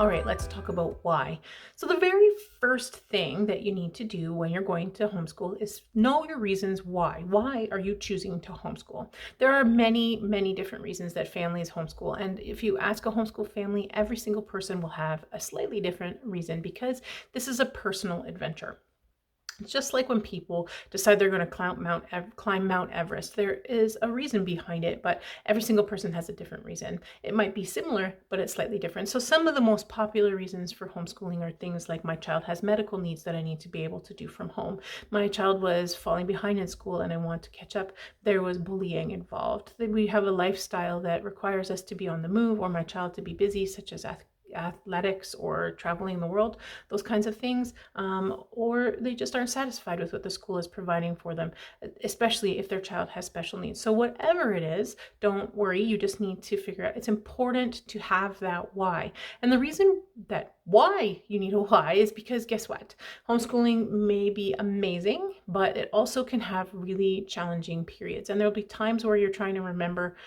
All right, let's talk about why. So, the very first thing that you need to do when you're going to homeschool is know your reasons why. Why are you choosing to homeschool? There are many, many different reasons that families homeschool. And if you ask a homeschool family, every single person will have a slightly different reason because this is a personal adventure. It's just like when people decide they're going to climb Mount Everest. There is a reason behind it, but every single person has a different reason. It might be similar, but it's slightly different. So some of the most popular reasons for homeschooling are things like my child has medical needs that I need to be able to do from home. My child was falling behind in school and I want to catch up. There was bullying involved. We have a lifestyle that requires us to be on the move or my child to be busy, such as athletics or traveling the world, those kinds of things, or they just aren't satisfied with what the school is providing for them, especially if their child has special needs. So whatever it is, don't worry, you just need to figure out, it's important to have that why. And the reason that why you need a why is because guess what? Homeschooling may be amazing, but it also can have really challenging periods. And there'll be times where you're trying to remember,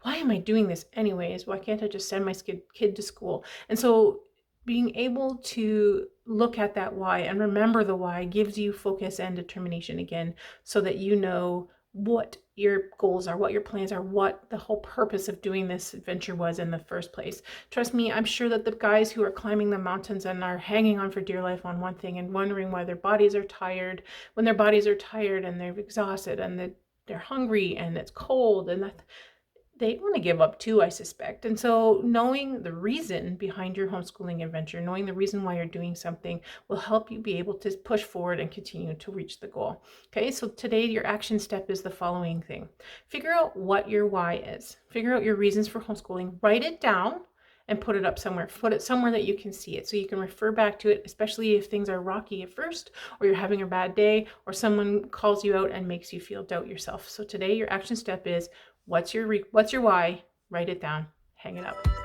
why am I doing this anyways? Why can't I just send my kid to school? And so being able to look at that why and remember the why gives you focus and determination again, so that you know what your goals are, what your plans are, what the whole purpose of doing this adventure was in the first place. Trust me, I'm sure that the guys who are climbing the mountains and are hanging on for dear life on one thing and wondering why their bodies are tired, when their bodies are tired and they're exhausted and they're hungry and it's cold and they want to give up too, I suspect. And so knowing the reason behind your homeschooling adventure, knowing the reason why you're doing something will help you be able to push forward and continue to reach the goal. Okay, so today your action step is the following thing. Figure out what your why is. Figure out your reasons for homeschooling. Write it down and put it up somewhere. Put it somewhere that you can see it so you can refer back to it, especially if things are rocky at first or you're having a bad day or someone calls you out and makes you feel doubt yourself. So today your action step is, what's your why? Write it down, hang it up.